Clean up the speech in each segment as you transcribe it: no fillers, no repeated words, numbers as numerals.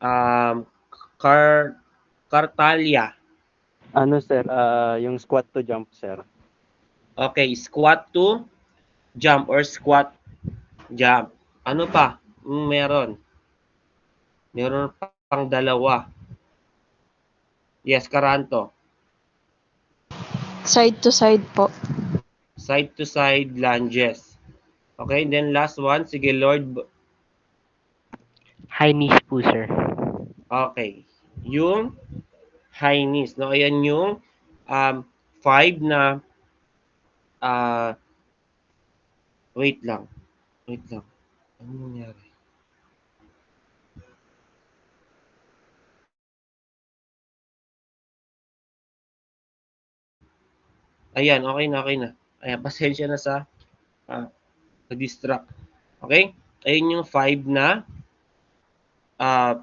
Um, Car Cartalia. Ano sir, yung squat to jump sir. Okay, squat to jump or squat jump. Ano pa? Meron. Meron pang dalawa. Yes, Karanto. Side to side po. Side to side lunges. Okay, then last one. Sige, Lord. High knees po, sir. Okay. Yung high knees. No? Ayan yung um, 5 na uh, wait lang. Wait lang. Ano nangyari? Ayan, okay na, okay na. Ayan, pasensya na sa na-distract. Okay? Ayun yung 5 na uh,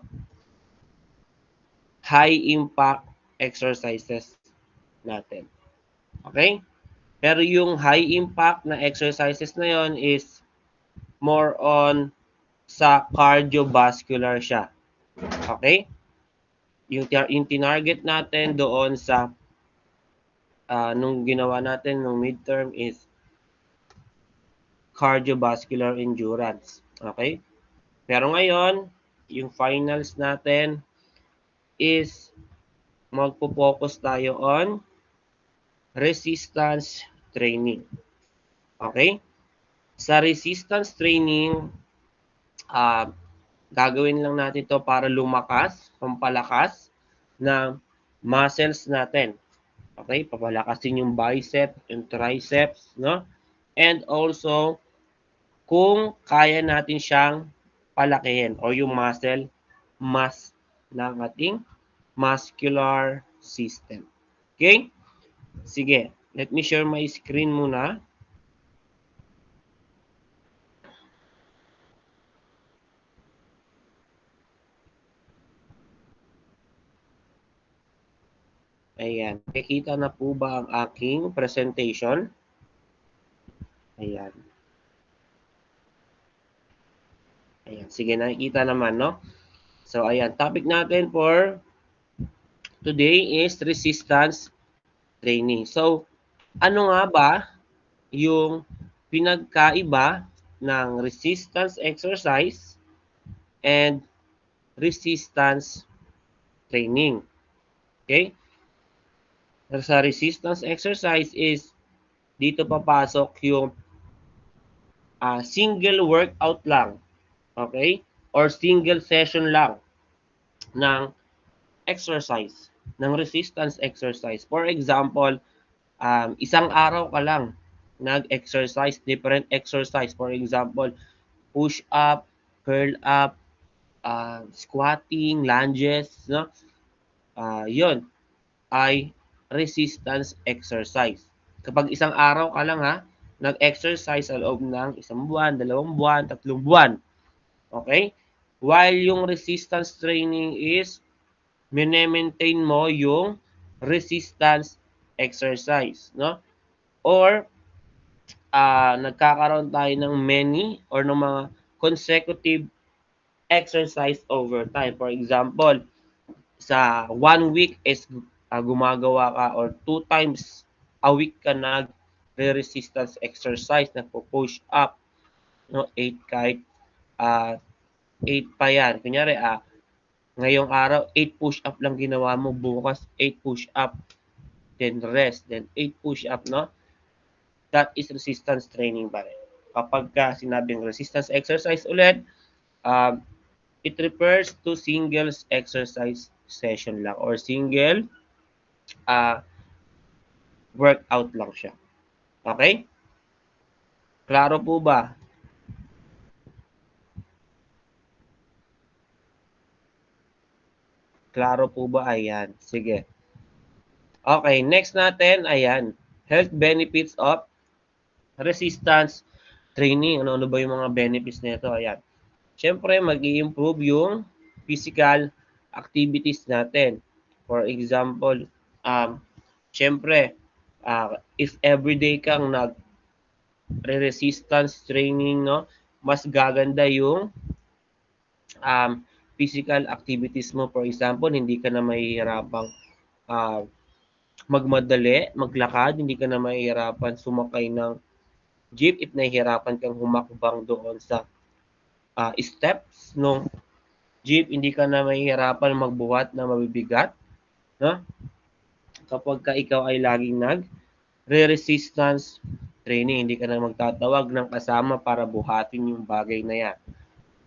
high impact exercises natin. Okay? Pero yung high impact na exercises na yon is more on sa cardiovascular siya. Okay? Yung tinarget natin doon sa nung ginawa natin nung midterm is cardiovascular endurance. Okay? Pero ngayon, yung finals natin is magpo-focus tayo on resistance training. Okay? Sa resistance training, uh, gagawin lang natin to para lumakas, pampalakas ng muscles natin. Okay? Papalakasin yung bicep, yung triceps, no? And also, kung kaya natin siyang palakihin o yung muscle mass ng ating muscular system. Okay? Sige, let me share my screen muna. Ayan. Nakikita na po ba ang aking presentation? Ayan. Ayan. Sige, nakikita naman, no? So, ayan. Topic natin for today is resistance training. So, ano nga ba yung pinagkaiba ng resistance exercise and resistance training? Okay? Sa resistance exercise is dito papasok yung single workout lang. Okay? Or single session lang ng exercise, ng resistance exercise. For example, isang araw ka lang nag-exercise, different exercise. For example, push up, curl up, squatting, lunges, no? Yun ay resistance exercise. Kapag isang araw ka lang nag-exercise sa loob ng isang buwan, 2 buwan, 3 buwan. Okay? While yung resistance training is mine-maintain mo yung resistance exercise, no? Or nagkakaroon tayo ng many or ng mga consecutive exercise over time. For example, sa 1 week is gumagawa ka or 2 times a week ka nag-resistance exercise, nagpo-push up, no? 8 kahit 8 pa yan. Kunyari, ngayong araw, 8 push-up lang ginawa mo. Bukas, 8 push-up. Then rest. Then 8 push-up, no? That is resistance training pa rin. Kapag sinabing resistance exercise ulit, um, it refers to single exercise session lang or single uh, workout lang siya. Okay? Klaro po ba? Klaro po ba? Ayan. Sige. Okay, next natin, ayan. Health benefits of resistance training. Ano ba yung mga benefits nito? Ayan. Siyempre, mag-i-improve yung physical activities natin. For example, siyempre, if everyday kang nag-resistance training, no, mas gaganda yung physical activities mo. For example, hindi ka na mahihirapang magmadali, maglakad, hindi ka na mahihirapan sumakay ng jeep if nahihirapan kang humakbang doon sa steps no jeep, hindi ka na mahihirapan magbuhat na mabibigat, no? Kapag ka ikaw ay laging nag-resistance training, hindi ka na magtatawag ng kasama para buhatin yung bagay na yan.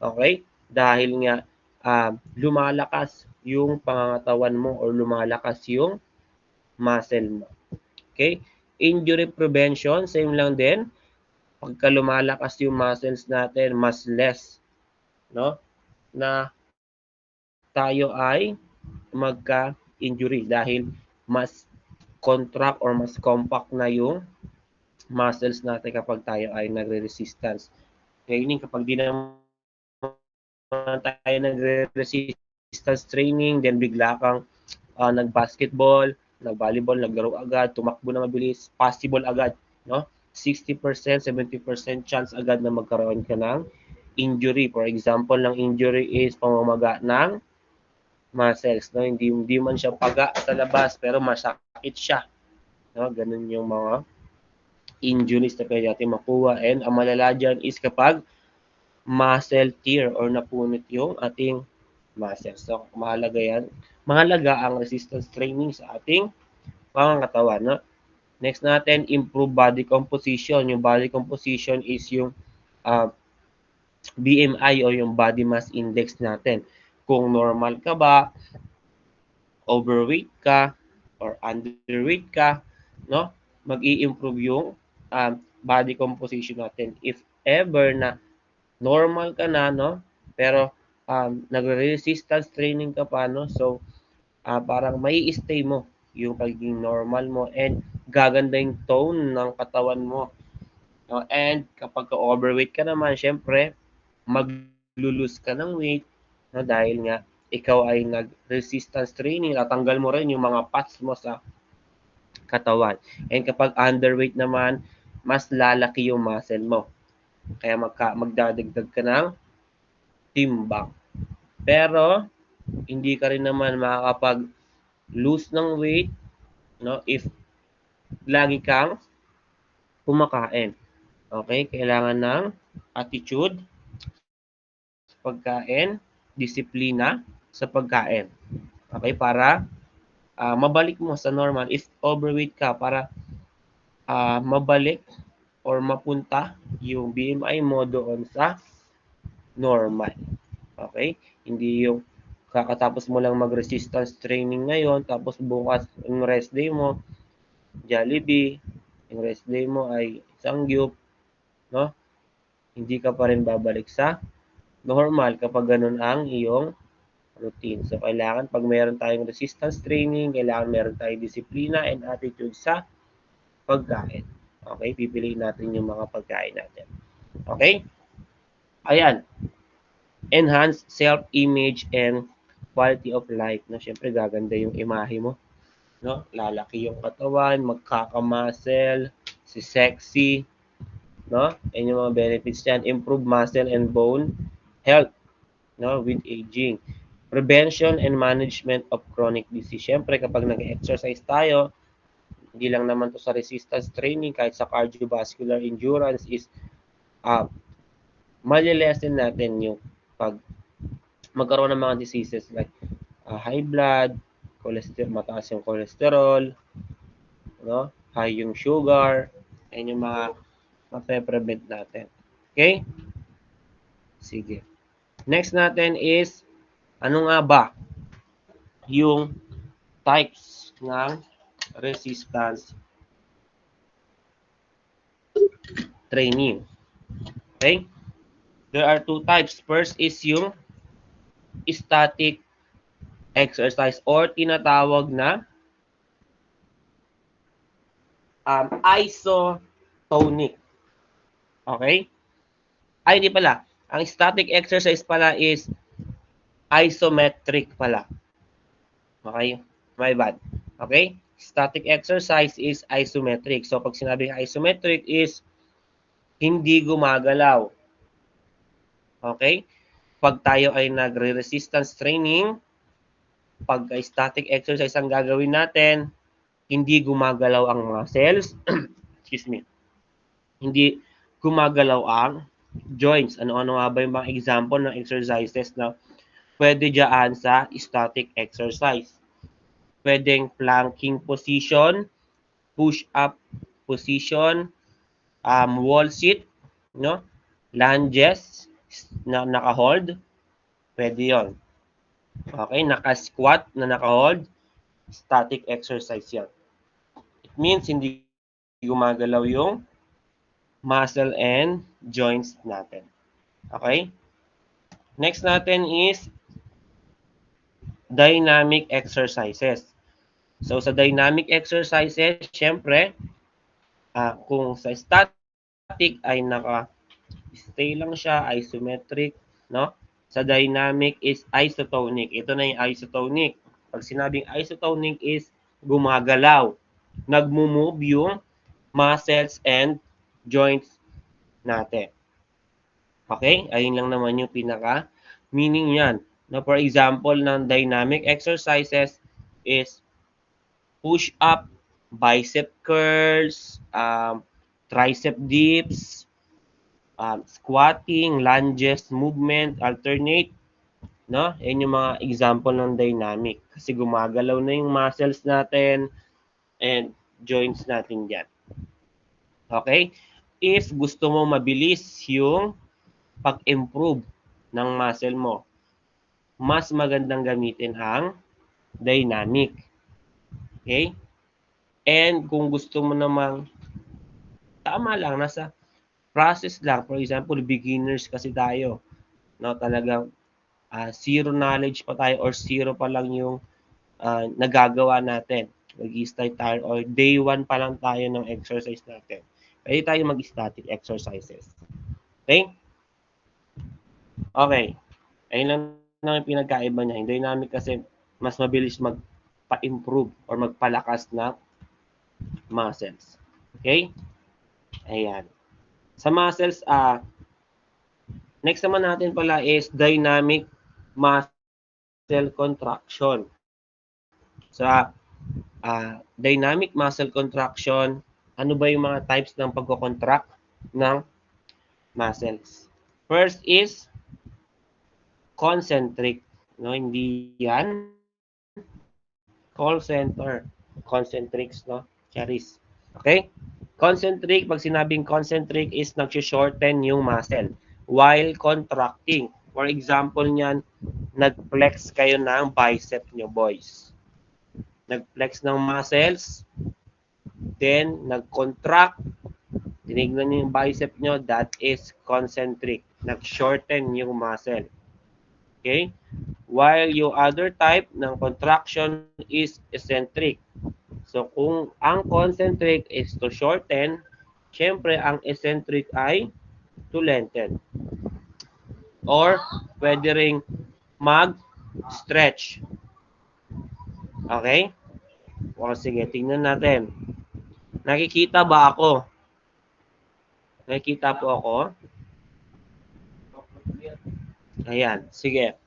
Okay? Dahil nga lumalakas yung pangangatawan mo or lumalakas yung muscle mo. Okay? Injury prevention, same lang din. Pagka lumalakas yung muscles natin, mas less, no? Na tayo ay magka-injury dahil mas contract or mas compact na yung muscles natin kapag tayo ay nagre-resistance training. Kapag di naman tayo nagre-resistance training, then bigla kang nag-basketball, nag-volleyball, naglaro agad, tumakbo na mabilis, possible agad, no? 60%, 70% chance agad na magkaroon ka ng injury. For example, ng injury is pamamaga ng muscles, no? Hindi man siya paga sa labas, pero masakit siya. No? Ganun yung mga injuries na pwede natin makuha. And ang malala dyan is kapag muscle tear or napunit yung ating muscles. So, mahalaga yan. Mahalaga ang resistance training sa ating pangangatawan. No? Next natin, improve body composition. Yung body composition is yung BMI o yung body mass index natin. Kung normal ka ba, overweight ka, or underweight ka, no? Mag-i-improve yung body composition natin. If ever na normal ka na, no? Pero nagre-resistance training ka pa, no? So, parang may stay mo yung pagiging normal mo and gaganda yung tone ng katawan mo. No? And kapag overweight ka naman, syempre, maglulus ka ng weight, no? Dahil nga ikaw ay nag-resistance training, tatanggal mo rin yung mga fats mo sa katawan. And kapag underweight naman, mas lalaki yung muscle mo. Kaya magdadagdag ka ng timbang. Pero, hindi ka rin naman makakapag-lose ng weight, no? If lagi kang kumakain. Okay? Kailangan ng attitude sa pagkain, disiplina sa pagkain. Okay? Para mabalik mo sa normal. If overweight ka, para mabalik or mapunta yung BMI mo doon sa normal. Okay? Hindi yung kakatapos mo lang mag-resistance training ngayon, tapos bukas yung rest day mo, Jollibee, yung rest day mo ay Sangyup, no? Hindi ka pa rin babalik sa normal kapag ganun ang iyong routine. So, kailangan pag mayroon tayong resistance training, kailangan mayroon tayong disiplina and attitude sa pagkain. Okay? Pipiliin natin yung mga pagkain natin. Okay? Ayan. Enhance self-image and quality of life. No? Siyempre, gaganda yung imahe mo. No? Lalaki yung katawan, magkakamuscle, si sexy, no? And yung mga benefits diyan, improve muscle and bone health, no, with aging. Prevention and management of chronic disease. Siyempre, kapag nag-exercise tayo, hindi lang naman to sa resistance training, kahit sa cardiovascular endurance is malilesen natin yung pag magkaroon ng mga diseases like high blood, mataas yung cholesterol, no? High yung sugar, and yung mga mape-prevent natin. Okay? Sige. Next natin is, ano nga ba yung types ng resistance training? Okay? There are two types. First is yung static exercise or tinatawag na isotonic. Okay? Ay, hindi pala. Ang static exercise pala is isometric pala. Okay? My bad. Okay? Static exercise is isometric. So, pag sinabing isometric is hindi gumagalaw. Okay? Pag tayo ay nagre-resistance training, pag static exercise ang gagawin natin, hindi gumagalaw ang muscles, excuse me, hindi gumagalaw ang joints. Ano-ano nga ba yung mga example ng exercises na pwede dyan sa static exercise? Pwedeng planking position, push-up position, wall sit, no? Lunges na naka-hold, pwede yon. Okay, naka-squat na naka-hold, static exercise yan. It means hindi gumagalaw yung muscle and joints natin. Okay? Next natin is dynamic exercises. So, sa dynamic exercises, syempre, kung sa static ay naka-stay lang siya, isometric, no? Sa dynamic is isotonic. Ito na yung isotonic. Pag sinabing isotonic is gumagalaw. Nagmo-move yung muscles and joints natin. Okay? Ayun lang naman yung pinaka-meaning yan. Na for example ng dynamic exercises is push-up, bicep curls, tricep dips, squatting, lunges, movement, alternate, no? Yan yung mga example ng dynamic. Kasi gumagalaw na yung muscles natin and joints natin dyan. Okay? If gusto mo mabilis yung pag-improve ng muscle mo, mas magandang gamitin ang dynamic. Okay? And kung gusto mo namang tama lang, nasa process lang. For example, beginners kasi tayo. No, talagang zero knowledge pa tayo or zero pa lang yung nagagawa natin. Mag-start tayo or day 1 pa lang tayo ng exercise natin. Pwede tayo mag-static exercises. Okay? Okay. Ayun lang naman pinagkaiba niya. Yung dynamic kasi mas mabilis magpa-improve or magpalakas na muscles. Okay? Ayan. Sa muscles, next naman natin pala is dynamic muscle contraction. Sa dynamic muscle contraction, ano ba yung mga types ng pagko-contract ng muscles? First is concentric. No, hindi yan call center. Concentrics, no? Charis. Okay? Concentric, pag sinabing concentric is nag-shorten yung muscle while contracting. For example niyan, nag-flex kayo ng bicep nyo, boys. Nag-flex ng muscles, then nag-contract, tinignan nyo yung bicep nyo, that is concentric. Nag-shorten yung muscle. Okay? While yung other type ng contraction is eccentric. So, kung ang concentric is to shorten, syempre ang eccentric ay to lengthen. Or, pwede ring mag-stretch. Okay? O, sige, tingnan natin. Nakikita ba ako? Nakikita po ako? Ayan, sige.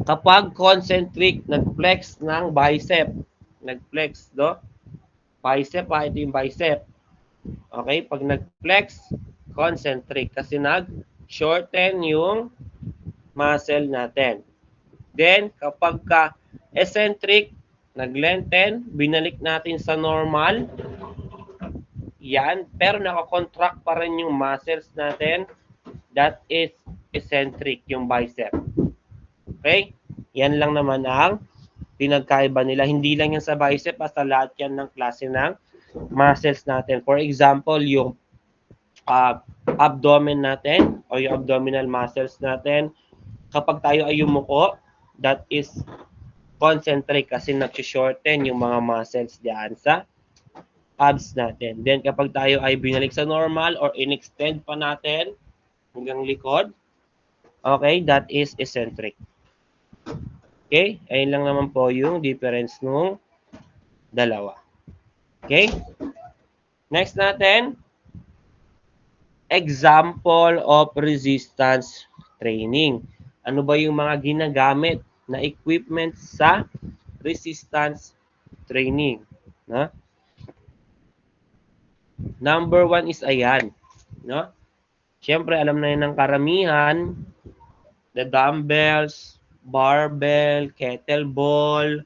Kapag concentric, nag-flex ng bicep. Nag-flex, do? Bicep, ito yung bicep. Okay, pag nag-flex, concentric. Kasi nag-shorten yung muscle natin. Then, kapag eccentric, nag-lengthen, binalik natin sa normal. Yan, pero nakakontract pa rin yung muscles natin. That is eccentric, yung bicep. Okay? Yan lang naman ang pinagkaiba nila. Hindi lang yan sa bicep, basta lahat yan ng klase ng muscles natin. For example, yung abdomen natin o yung abdominal muscles natin, kapag tayo ay yumuko, that is concentric kasi nag-shorten yung mga muscles diyan sa abs natin. Then kapag tayo ay binalik sa normal or in-extend pa natin hanggang likod, okay, that is eccentric. Okay? Ayun lang naman po yung difference nung dalawa. Okay? Next natin, example of resistance training. Ano ba yung mga ginagamit na equipment sa resistance training? No? Number 1 is ayan. No? Siyempre, alam na yun ng karamihan, the dumbbells, barbell, kettlebell,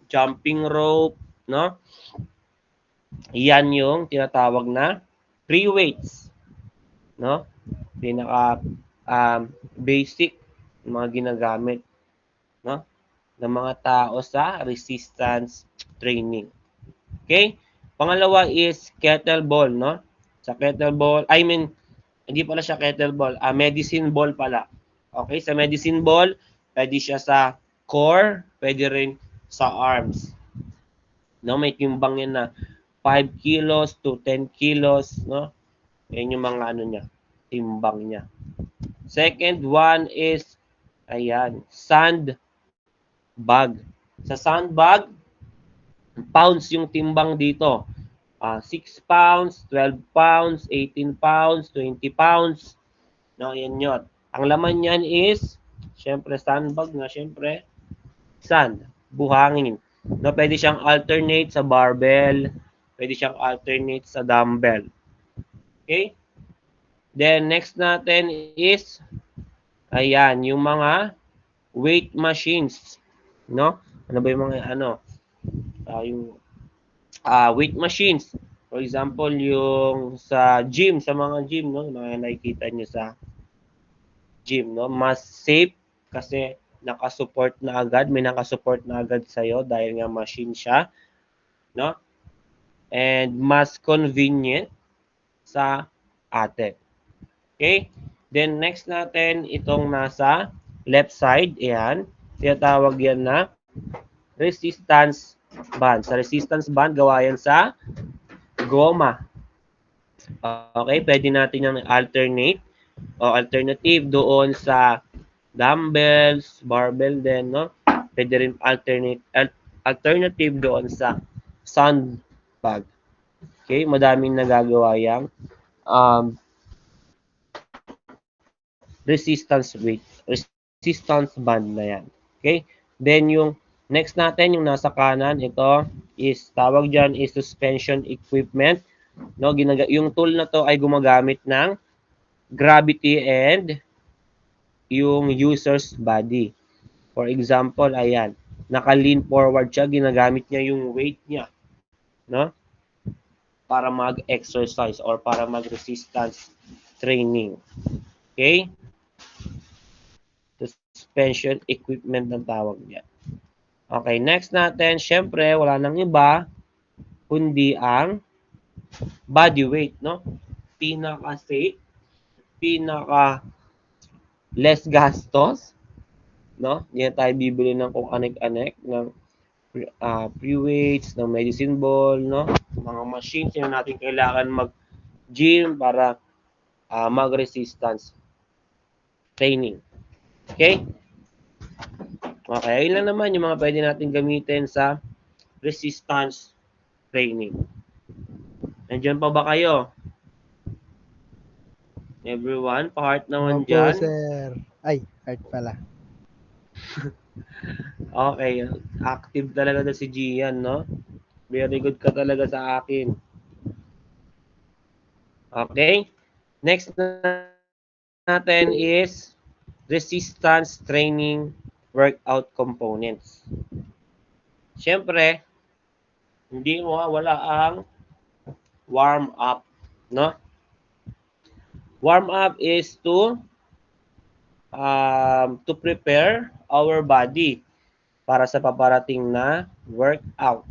jumping rope, no? Yan yung tinatawag na free weights, no? Pinaka basic mga ginagamit, no? Ng mga tao sa resistance training. Okay? Pangalawa is kettlebell, no? Sa kettlebell, hindi pala siya kettlebell, medicine ball pala. Okay, sa medicine ball, pwede siya sa core, pwede rin sa arms. No, may timbang yan na 5 kilos to 10 kilos, no? Yan yung mga ano niya, timbang niya. Second one is, ayan, sand bag. Sa sandbag, pounds yung timbang dito. 6 pounds, 12 pounds, 18 pounds, 20 pounds. No, yan yun. Ang laman niyan is, syempre sandbag na, syempre, sand, buhangin. No, pwede siyang alternate sa barbell, pwede siyang alternate sa dumbbell. Okay? Then, next natin is, ayan, yung mga weight machines. No? Ano ba yung mga, yung weight machines. For example, yung sa gym, sa mga gym, no? Mga nakikita nyo sa gym, no? Mas safe kasi nakasupport na agad, may nakasupport na agad sa'yo dahil nga machine siya, no? And mas convenient sa atin. Okay? Then next natin, itong nasa left side, ayan, tinatawag yan na resistance band. Sa resistance band, gawa yan sa goma. Okay, pwede natin yung alternate o alternative doon sa dumbbells, barbell din, no? Pwede rin alternative doon sa sandbag. Okay, madaming nagagawa yang resistance band na yan. Okay? Then yung next natin, yung nasa kanan, ito is tawag dyan is suspension equipment. No, yung tool na to ay gumagamit ng gravity and yung user's body. For example, ayan, naka-lean forward siya, ginagamit niya yung weight niya, no? Para mag-exercise or para mag-resistance training. Okay? Suspension equipment ng tawag niya. Okay, next natin, syempre, wala nang iba, kundi ang body weight, no? Pinaka-safe, pinaka-less gastos, no? Hindi na tayo bibili ng kung anek-anek, ng free weights, ng medicine ball, no? Mga machines na natin kailangan mag-gym para mag-resistance training. Okay? Okay, ayun lang naman yung mga pwede natin gamitin sa resistance training. Nandiyan pa ba kayo? Everyone, pa-heart naman Opo, dyan. sir. Ay, heart pala. Okay, active talaga na si Gian, no? Very good ka talaga sa akin. Okay? Next natin is resistance training workout components. Siyempre, hindi mawawala ang warm up, no? Warm up is to prepare our body para sa paparating na workout.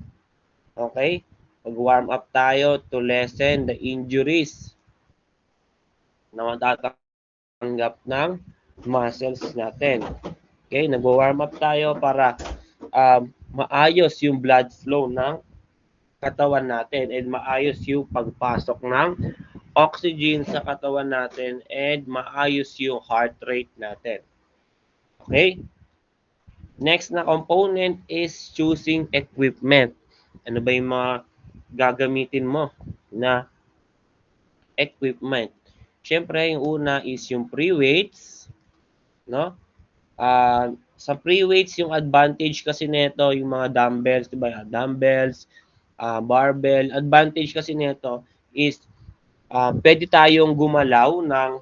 Okay? Mag-warm up tayo to lessen the injuries na matatanggap ng muscles natin. Okay? Nag-warm up tayo para maayos yung blood flow ng katawan natin and maayos yung pagpasok ng oxygen sa katawan natin and maayos yung heart rate natin. Okay? Next na component is choosing equipment. Ano ba yung mga gagamitin mo na equipment? Siyempre, yung una is yung pre-weights, no? Sa pre-weights, yung advantage kasi nito, yung mga dumbbells, diba? Dumbbells, barbell. Advantage kasi nito is pwede tayong gumalaw ng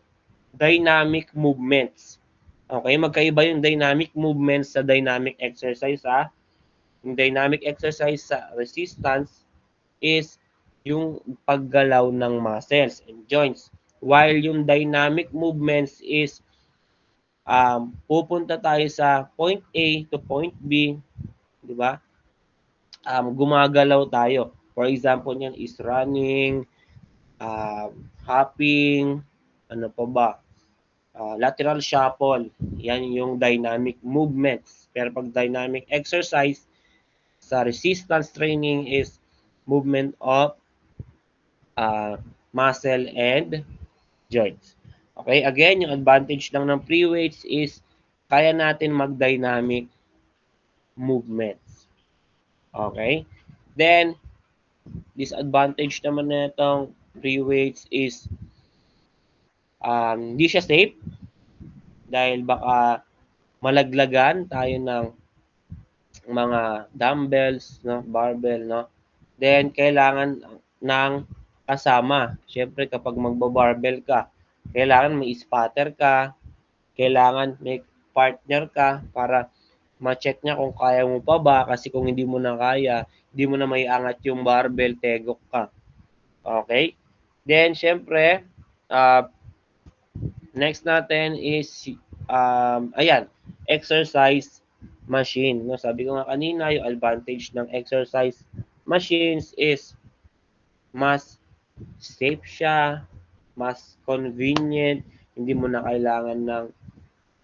dynamic movements. Okay, magkaiba yung dynamic movements sa dynamic exercise ha. Yung dynamic exercise sa resistance is yung paggalaw ng muscles and joints. While yung dynamic movements is pupunta tayo sa point A to point B, di ba? Gumagalaw tayo. For example, niyan is running, hopping, ano pa ba? Lateral shuffle. Yan yung dynamic movements. Pero pag dynamic exercise, sa resistance training is movement of muscle and joints. Okay, again, yung advantage lang ng free weights is kaya natin mag-dynamic movements. Okay? Then, disadvantage naman na itong free weights is hindi siya safe dahil baka malaglagan tayo ng mga dumbbells, no, barbell, no. Then kailangan ng kasama. Siyempre kapag magba-barbell ka, kailangan may spotter ka, kailangan may partner ka para ma-check niya kung kaya mo pa ba kasi kung hindi mo na kaya, hindi mo na maiangat yung barbell, tegok ka. Okay? Then syempre, next natin is ayan, exercise machine. No, sabi ko nga kanina, yung advantage ng exercise machines is mas safe siya, mas convenient, hindi mo na kailangan ng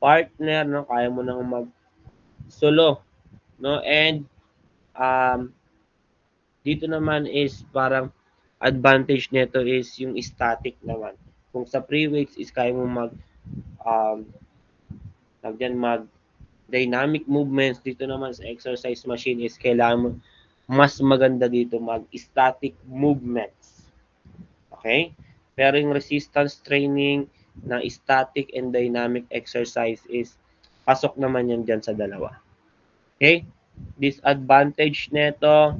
partner, no? Kaya mo nang mag-solo, no? And dito naman is parang advantage nito is yung static naman. Kung sa pre-weights is kaya mo um, mag dynamic movements, dito naman sa exercise machine is kailangan mo mas maganda dito mag-static movements. Okay? Pero yung resistance training na static and dynamic exercise is pasok naman yan dyan sa dalawa. Okay? Disadvantage nito,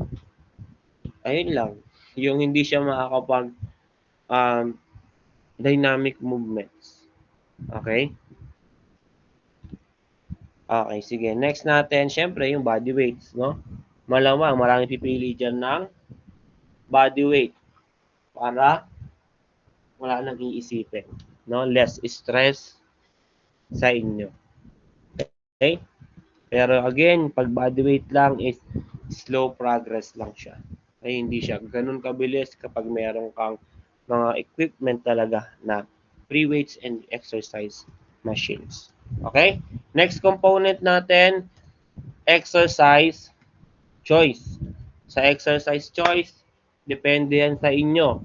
ayun lang, yung hindi siya makakapag dynamic movements. Okay? Okay, sige. Next natin, syempre, yung body weights, no? Malamang, maraming pipili dyan ng body weight para wala nang iisipin, no? Less stress sa inyo. Okay? Pero again, pag body weight lang is slow progress lang siya. Ay hindi siya ganun kabilis kapag meron kang mga equipment talaga na free weights and exercise machines. Okay? Next component natin, exercise choice. Sa exercise choice, depende yan sa inyo.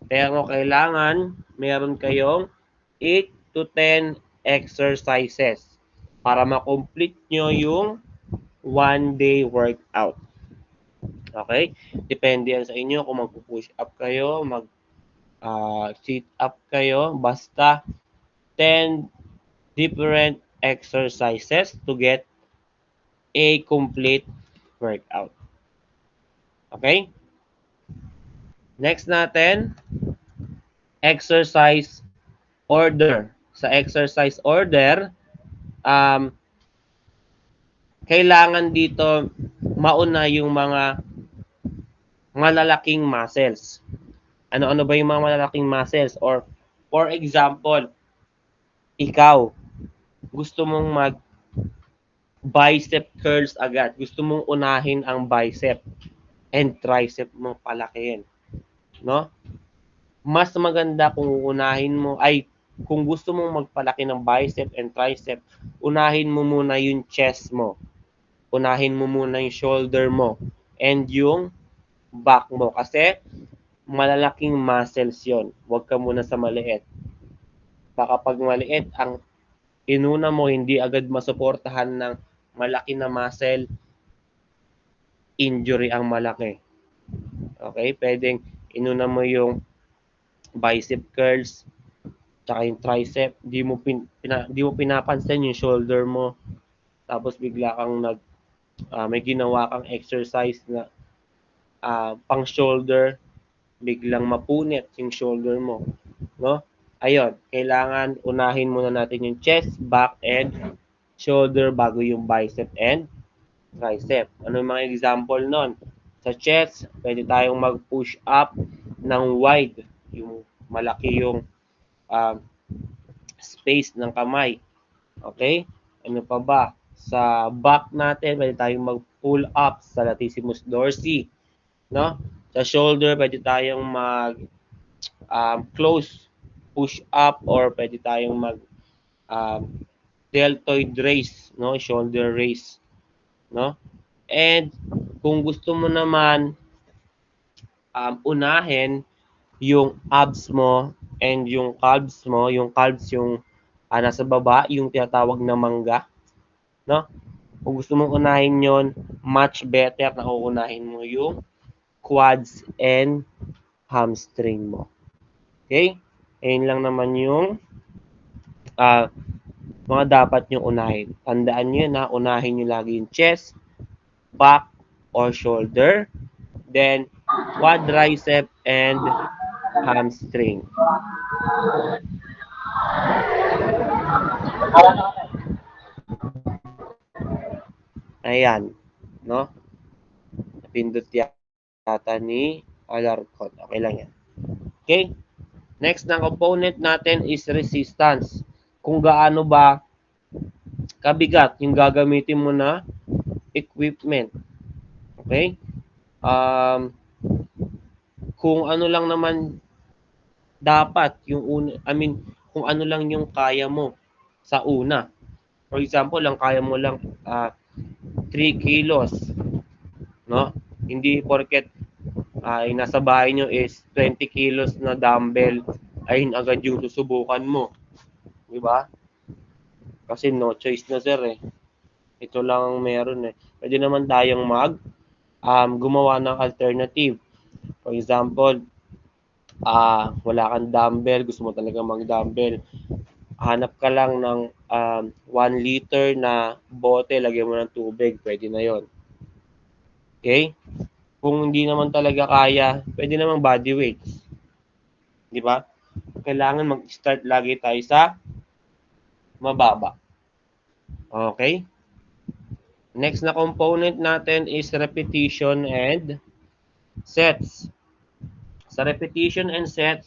Pero kailangan meron kayong 8 to 10 exercises para ma-complete nyo yung 1-day workout. Okay? Depende yan sa inyo kung mag-push up kayo, sit up kayo. Basta 10 different exercises to get a complete workout. Okay? Next natin, exercise order. Sa exercise order, kailangan dito mauna yung mga malalaking muscles. Ano-ano ba yung mga malalaking muscles? Or, for example, ikaw, gusto mong mag bicep curls agad. Gusto mong unahin ang bicep and tricep mo palakihin. No? Mas maganda kung unahin mo, kung gusto mong magpalaki ng bicep and tricep, unahin mo muna yung chest mo. Unahin mo muna yung shoulder mo and yung back mo. Kasi malalaking muscles yon. Huwag ka muna sa maliit. Baka pag maliit, ang inuna mo, hindi agad masuportahan ng malaki na muscle, injury ang malaki. Okay? Pwedeng inuna mo yung bicep curls, tsaka yung tricep, di mo pinapansin yung shoulder mo. Tapos bigla kang may ginawa kang exercise na pang shoulder, biglang mapunit yung shoulder mo, no? Ayun, kailangan unahin muna natin yung chest, back, and shoulder bago yung bicep and tricep. Ano yung mga example nun? Sa chest, pwede tayong mag-push up ng wide, yung malaki yung um, space ng kamay. Okay? Ano pa ba? Sa back natin, pwede tayong mag-pull up sa latissimus dorsi. No? Sa shoulder, pwede tayong close push up or pwede tayong um, deltoid raise, no? Shoulder raise, no? And kung gusto mo naman unahin yung abs mo and yung calves yung nasa baba, yung tinatawag na mangga, no? Kung gusto mong unahin yon, much better na uunahin mo yung quads and hamstring mo. Okay? Ayun lang naman yung uh, mga dapat nyo unahin. Tandaan nyo na unahin nyo lagi yung chest, back, or shoulder, then quadricep and hamstring. Ayan, no? Napindot yata ni Alarcon. Okay lang yan. Okay? Next na component natin is resistance. Kung gaano ba kabigat yung gagamitin mo na equipment. Okay? Kung ano lang naman dapat kung ano lang yung kaya mo sa una. For example, lang kaya mo lang 3 kilos, no? Hindi porket ay nasa bahay nyo is 20 kilos na dumbbell ayun agad yung susubukan mo. Di ba? Kasi no choice na sir eh. Ito lang ang meron eh. Pwede naman tayong gumawa ng alternative. For example, wala kang dumbbell, gusto mo talaga mag-dumbbell. Hanap ka lang ng 1 liter na bote, lagyan mo ng tubig, pwede na yon. Okay? Kung hindi naman talaga kaya, pwede namang body weights. Di ba? Kailangan mag-start lagi tayo sa mababa. Okay? Next na component natin is repetition and sets. Sa repetition and sets,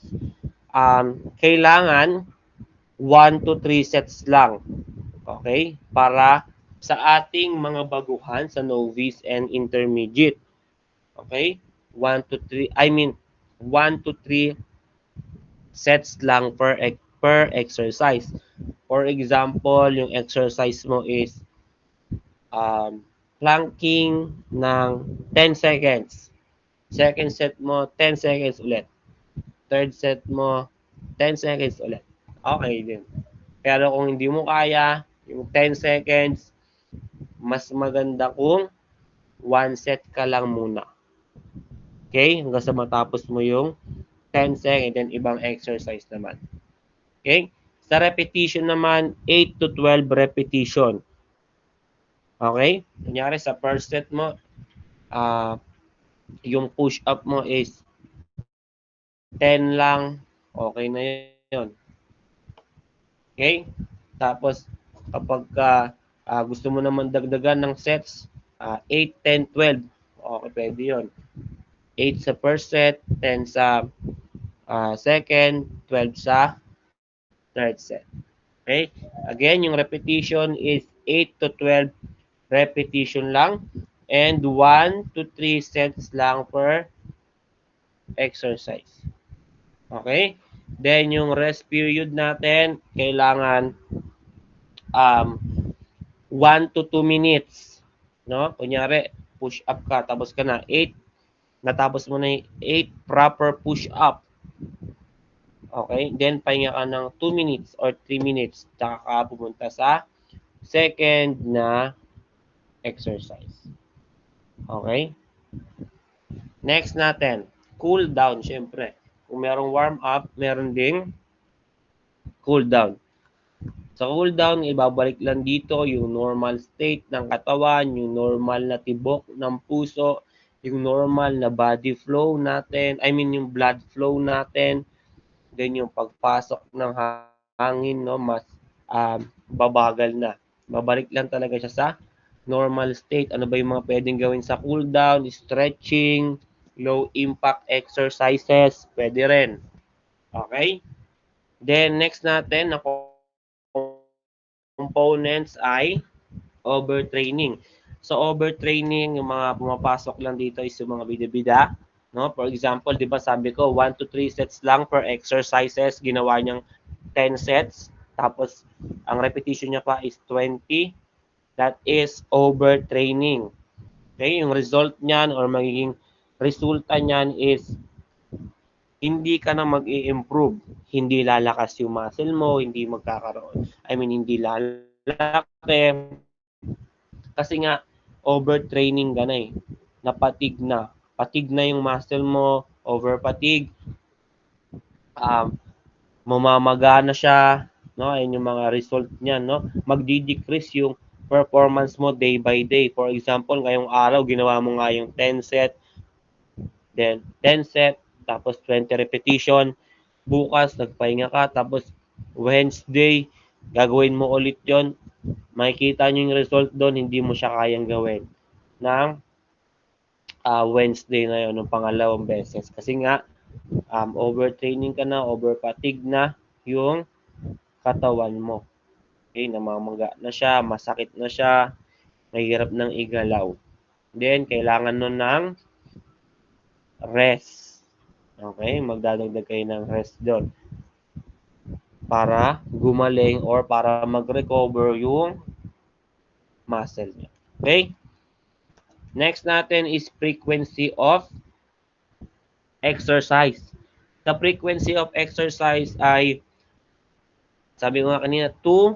kailangan 1 to 3 sets lang. Okay? Para sa ating mga baguhan sa novice and intermediate. Okay? 1 to 3, 1 to 3 sets lang per exercise. For example, yung exercise mo is planking ng 10 seconds. Second set mo, 10 seconds ulit. Third set mo, 10 seconds ulit. Okay din. Pero kung hindi mo kaya, yung 10 seconds, mas maganda kung 1 set ka lang muna. Okay? Hanggang sa matapos mo yung 10 seconds, then ibang exercise naman. Okay? Sa repetition naman, 8 to 12 repetition. Okay? Kunyari sa first set mo, yung push-up mo is 10 lang, okay na yun. Okay? Tapos, kapag gusto mo naman dagdagan ng sets, 8, 10, 12, okay, pwede yun. 8 sa first set, 10 sa second, 12 sa third set. Okay? Again, yung repetition is 8 to 12 repetition lang and 1 to 3 sets lang per exercise. Okay? Then, yung rest period natin, kailangan 1 to 2 minutes. No? Kunyari, push up ka, tapos ka na 8, natapos mo na yung 8 proper push up. Okay? Then, pahinga ka ng 2 minutes or 3 minutes. Tsaka ka pumunta sa second na exercise. Okay? Next natin, cool down, syempre. Kung merong warm up, meron ding cool down. Sa cool down, ibabalik lang dito yung normal state ng katawan, yung normal na tibok ng puso, yung normal na body flow natin, I mean yung blood flow natin, then yung pagpasok ng hangin, no, mas babagal na. Babalik lang talaga siya sa normal state. Ano ba yung mga pwedeng gawin sa cool down? Stretching, low impact exercises, pwede rin. Okay? Then next natin na components ay overtraining. So overtraining, yung mga pumapasok lang dito is yung mga bida-bida. No? For example, di ba sabi ko, 1 to 3 sets lang per exercises. Ginawa niyang 10 sets. Tapos, ang repetition niya pa is 20. That is overtraining. Okay? Yung result niyan or magiging resulta niyan is hindi ka na mag-i-improve. Hindi lalakas yung muscle mo, hindi magkakaroon. I mean, hindi lalaki. Kasi nga, overtraining ka na eh. Napatig na. Patig na yung muscle mo, over-fatigue, mamamaga na siya, no? Ayun yung mga result niyan, no? Magdi-decrease yung performance mo day by day. For example, ngayong araw, ginawa mo nga yung 10 set, then 10 set, tapos 20 repetition. Bukas, nagpahinga ka, tapos Wednesday, gagawin mo ulit yon. Makikita nyo yung result doon, hindi mo siya kayang gawin ng Wednesday na yon, ng pangalawang beses. Kasi nga, overtraining ka na, overfatigue na yung katawan mo. Okay, namamaga na siya, masakit na siya, mahirap nang igalaw. Then, kailangan nun ng rest. Okay, magdadagdag kayo ng rest doon para gumaling or para mag-recover yung muscle niya. Okay? Next natin is frequency of exercise. Sa frequency of exercise ay, sabi ko nga kanina, 2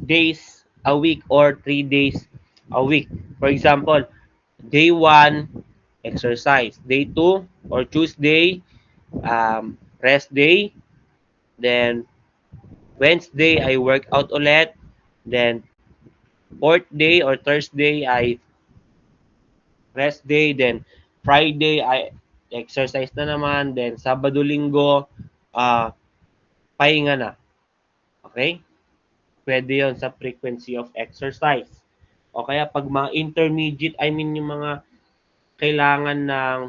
days a week or 3 days a week. For example, day 1, exercise. Day 2 or Tuesday, rest day. Then, Wednesday ay workout ulit. Then, fourth day or Thursday ay rest day. Then, Friday ay exercise na naman. Then, Sabado, Linggo, pahinga na. Okay? Pwede yon sa frequency of exercise. O kaya pag mga intermediate, I mean yung mga kailangan ng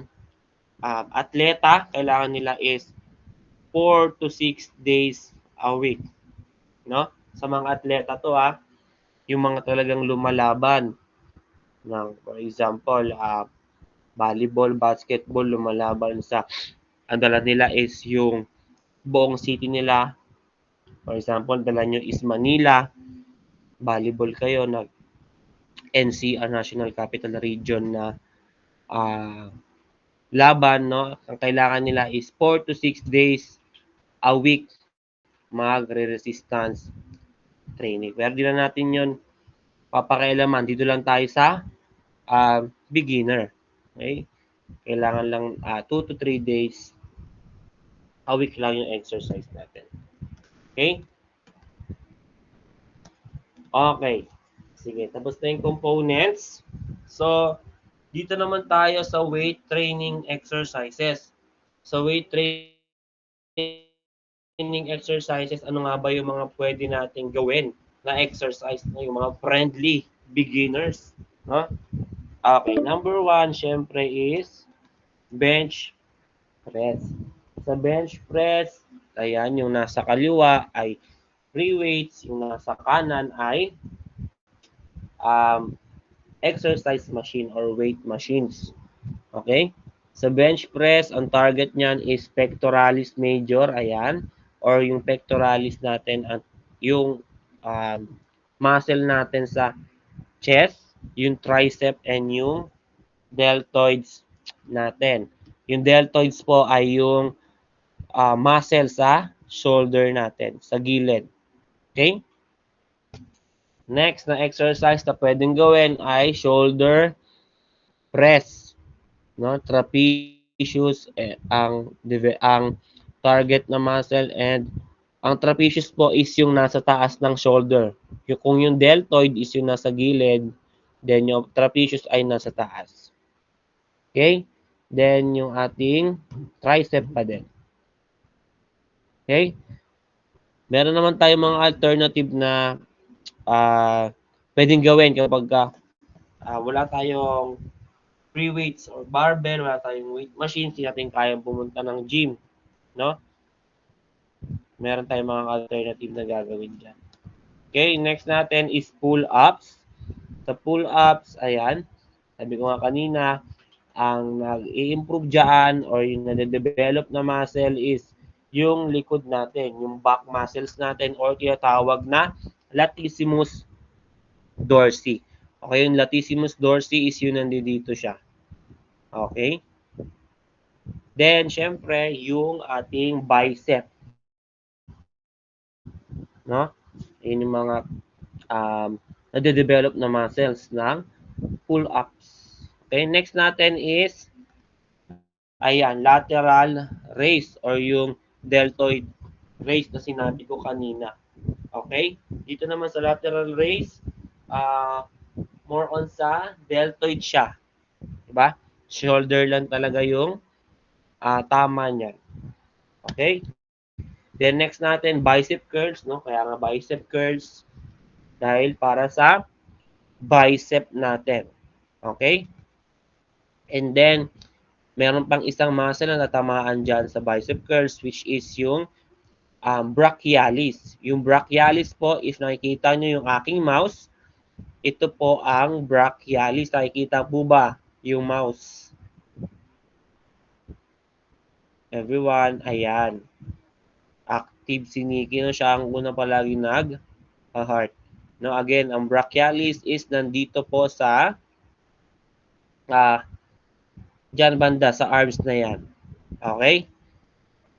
atleta, kailangan nila is 4 to 6 days a week. No? Sa mga atleta to yung mga talagang lumalaban ng, for example, volleyball, basketball, lumalaban sa, ang dala nila is yung buong city nila. For example, dala nyo is Manila, volleyball kayo, nag NCR, National Capital Region na laban, no? Ang kailangan nila is 4 to 6 days a week magre-resistance training. Pero di na natin yon papakialaman. Dito lang tayo sa beginner. Okay? Kailangan lang 2 to 3 days a week lang yung exercise natin. Okay? Okay. Sige, tapos na yung components. So, dito naman tayo sa weight training exercises. So, weight training exercises, ano nga ba yung mga pwede nating gawin na exercise na yung mga friendly beginners? No? Okay, number 1, syempre is bench press. Sa bench press, ayan, yung nasa kaliwa ay free weights, yung nasa kanan ay exercise machine or weight machines. Okay? Sa bench press, ang target niyan is pectoralis major, ayan, or yung pectoralis natin at yung muscle natin sa chest, yung tricep and yung deltoids natin. Yung deltoids po ay yung muscle sa shoulder natin, sa gilid. Okay? Next na exercise na pwedeng gawin ay shoulder press. No? Trapezius ang target na muscle and Ang trapezius po is yung nasa taas ng shoulder. Kung yung deltoid is yung nasa gilid, then yung trapezius ay nasa taas. Okay? Then yung ating tricep pa din. Okay? Meron naman tayong mga alternative na pwedeng gawin kapag wala tayong free weights or barbell, wala tayong weight machine, hindi natin kayang pumunta ng gym, no? Meron tayong mga alternative na gagawin dyan. Okay, next natin is pull-ups. Sa pull-ups, ayan, sabi ko nga kanina, ang nag-i-improve dyan or yung nade-develop na muscle is yung likod natin, yung back muscles natin or tinatawag na latissimus dorsi. Okay, yung latissimus dorsi is yun nandito siya. Okay? Then, syempre, yung ating bicep. No? Yun yung mga nade-develop na muscles ng pull-ups. Okay, next natin is ayan, lateral raise or yung deltoid raise na sinabi ko kanina. Okay? Dito naman sa lateral raise, more on sa deltoid siya. Diba? Shoulder lang talaga yung tama niyan. Okay? Then next natin, bicep curls, no? Kaya nga bicep curls dahil para sa bicep natin. Okay? And then, meron pang isang muscle na natamaan dyan sa bicep curls which is yung brachialis. Yung brachialis po, if nakikita nyo yung aking mouse, ito po ang brachialis. Nakikita po ba yung mouse? Everyone, ayan. Active si Nikki, no? Siya ang una palagi nag-heart. No, again, ang brachialis is nandito po sa dyan banda sa arms na yan. Okay?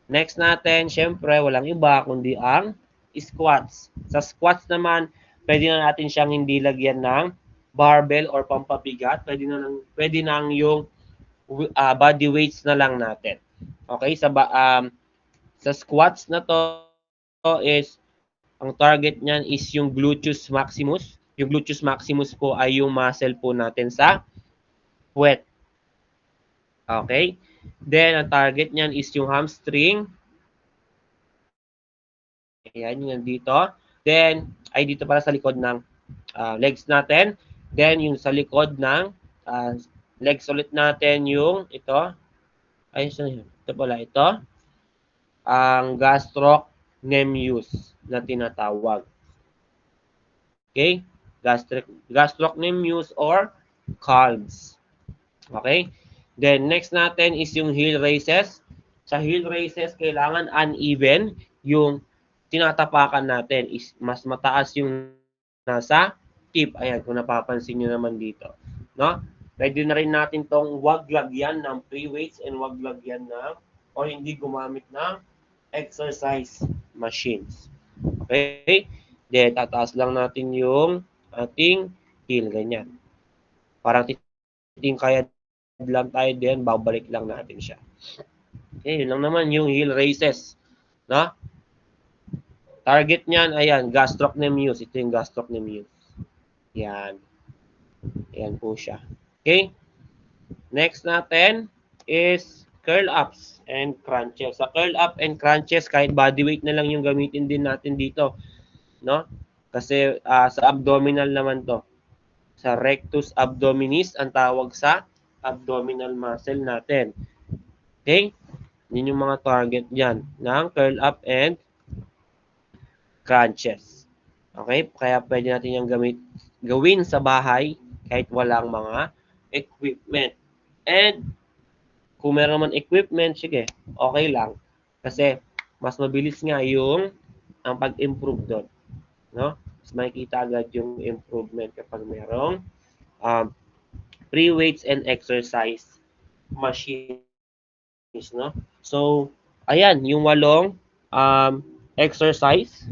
Next natin, syempre, walang iba kundi ang squats. Sa squats naman, pwede na natin siyang hindi lagyan ng barbell or pampabigat. Pwede nang yung body weights na lang natin. Okay? Sa squats na to is ang target niyan is yung gluteus maximus. Yung gluteus maximus po ay yung muscle po natin sa puwet. Okay? Then, ang target niyan is yung hamstring. Ayan, yung nandito. Then, ay dito para sa likod ng legs natin. Then, yung sa likod ng legs ulit natin yung ito. Ay, saan yun? Ito pala, ito. Ang gastrocnemius na tinatawag. Okay? Gastrocnemius or calves. Okay? Then, next natin is yung heel raises. Sa heel raises, kailangan uneven yung tinatapakan natin. Is mas mataas yung nasa tip. Ayan, kung napapansin nyo naman dito. No? Pwede na rin natin tong wag lagyan ng free weights and wag lagyan ng o hindi gumamit ng exercise machines. Okay? Then, tataas lang natin yung ating heel. Ganyan. Parang titingkayad lang tayo din, babalik lang natin siya. Okay, yun lang naman yung heel raises. No? Target niyan, ayan, gastrocnemius. Ito yung gastrocnemius. Yan. Ayan po siya. Okay? Next natin is curl-ups and crunches. Sa curl-up and crunches, kahit body weight na lang yung gamitin din natin dito. No? Kasi sa abdominal naman to. Sa rectus abdominis, ang tawag sa abdominal muscle natin. Okay? Yun yung mga target dyan ng curl-up and crunches. Okay? Kaya pwede natin yung gawin sa bahay kahit walang mga equipment. And kung meron naman equipment, sige, okay lang. Kasi mas mabilis nga yung ang pag-improve doon. No? Mas makikita agad yung improvement kapag merong free weights and exercise machines. No? So, ayan, yung 8 exercise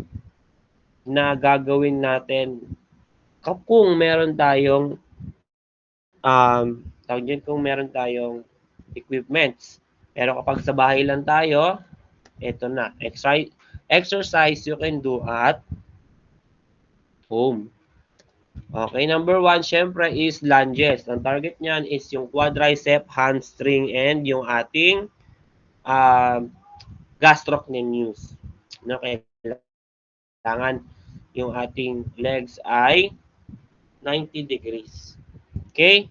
na gagawin natin kung meron tayong kung meron tayong equipments. Pero kapag sa bahay lang tayo, ito na. exercise you can do at home. Okay, number 1, syempre is lunges. Ang target niyan is yung quadricep, hamstring, and yung ating gastrocnemius. No, kailangan yung ating legs ay 90 degrees. Okay?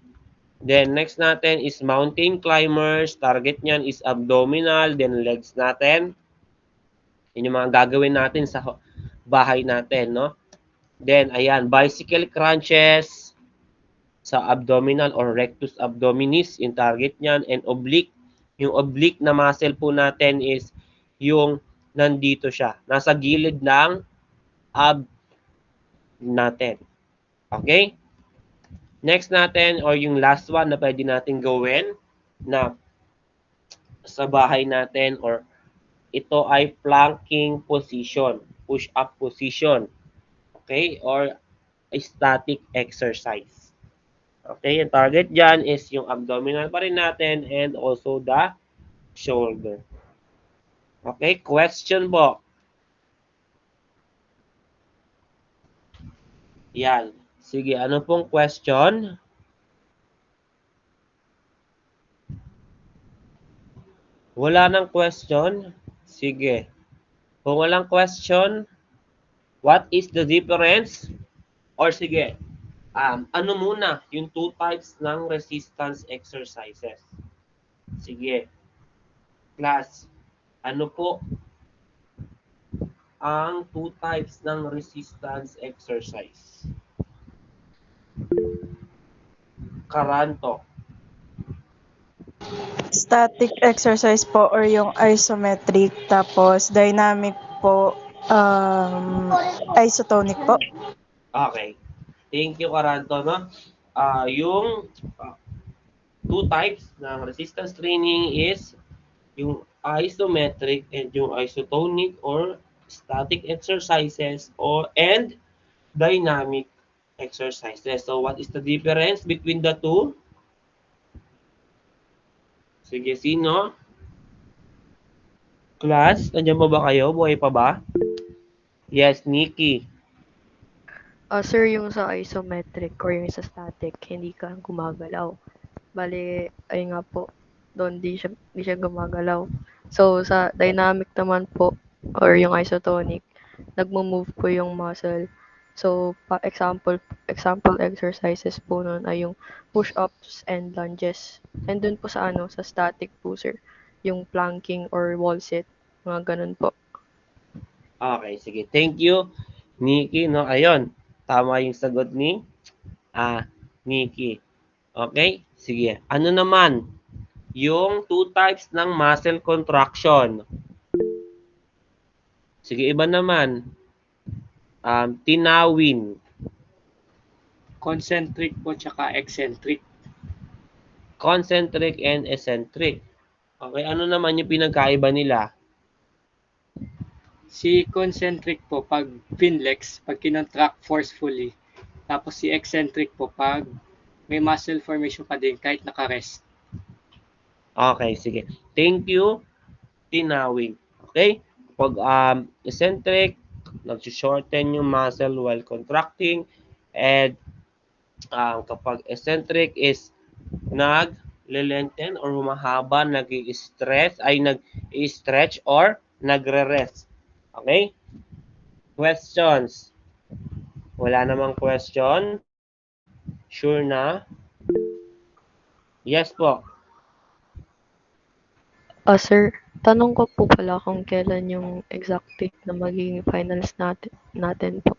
Then, next natin is mountain climbers. Target niyan is abdominal, then legs natin. Yun yung mga gagawin natin sa bahay natin, no? Then, ayan, bicycle crunches sa abdominal or rectus abdominis, yung target niyan, and oblique. Yung oblique na muscle po natin is yung nandito siya, nasa gilid ng ab natin. Okay? Next natin, or yung last one na pwede natin gawin na sa bahay natin, or ito ay planking position, push-up position. Okay? Or static exercise. Okay? Yung target dyan is yung abdominal pa rin natin and also the shoulder. Okay? Question po. Yan. Sige, ano pong question? Wala nang question? Sige. Kung walang question, what is the difference? Or sige, ano muna yung 2 types ng resistance exercises? Sige. Class, ano po ang 2 types ng resistance exercise? Karanto. Static exercise po or yung isometric, tapos dynamic po, isotonic po. Okay. Thank you, Karanto. No? Yung 2 types ng resistance training is yung isometric and yung isotonic or static exercises and dynamic exercises. So, what is the difference between the two? Sige, sino? Class, nandiyan ba kayo? Buhay pa ba? Yes, Nikki. Sir, yung sa isometric or yung sa static, hindi ka gumagalaw. Bale, ayun nga po, doon di siya gumagalaw. So, sa dynamic naman po, or yung isotonic, nagmo-move po yung muscle. So, example exercises po nun ay yung push-ups and lunges. And dun po sa sa static po, sir, yung planking or wall sit, mga ganun po. Okay, sige. Thank you, Nikki. No, ayun. Tama yung sagot ni Nikki. Okay? Sige. Ano naman yung 2 types ng muscle contraction? Sige, iba naman. Tinawin. Concentric po tsaka eccentric. Concentric and eccentric. Okay, ano naman yung pinagkaiba nila? Si concentric po pag finlex, pag kinontract forcefully. Tapos si eccentric po pag may muscle formation pa din kahit naka-rest. Okay, sige. Thank you, Tinawin. Okay? Pag eccentric, nag-shorten yung muscle while contracting, and kapag eccentric is nag-lengthen or humahaba, nag-i-stretch or nagre-rest. Okay? Questions? Wala namang question? Sure na? Yes po. Sir, tanong ko po pala kung kailan yung exact date na magiging finals natin po.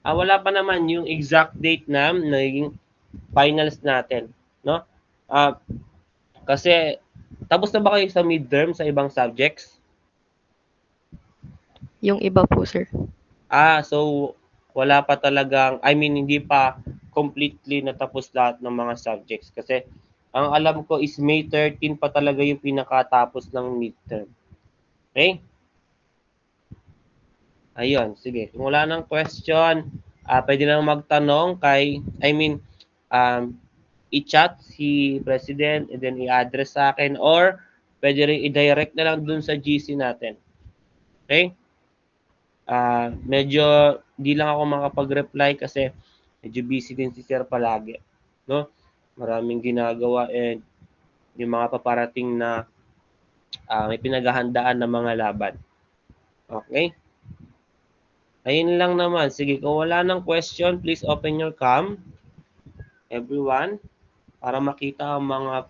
Wala pa naman yung exact date na naging finals natin, no? Kasi tapos na ba kayo sa midterm sa ibang subjects? Yung iba po, sir. So wala pa talagang, hindi pa completely natapos lahat ng mga subjects kasi ang alam ko is May 13 pa talaga yung pinakatapos ng midterm. Okay? Ayun, sige. Kung wala nang question, pwede na magtanong kay, i-chat si President and then i-address sa akin or pwede rin i-direct na lang dun sa GC natin. Okay? Medyo di lang ako makapag-reply kasi medyo busy din si Sir palagi. No? Maraming ginagawa and yung mga paparating na may pinaghahandaan na mga laban. Okay? Ayun lang naman. Sige, kung wala ng question, please open your cam. Everyone, para makita ang mga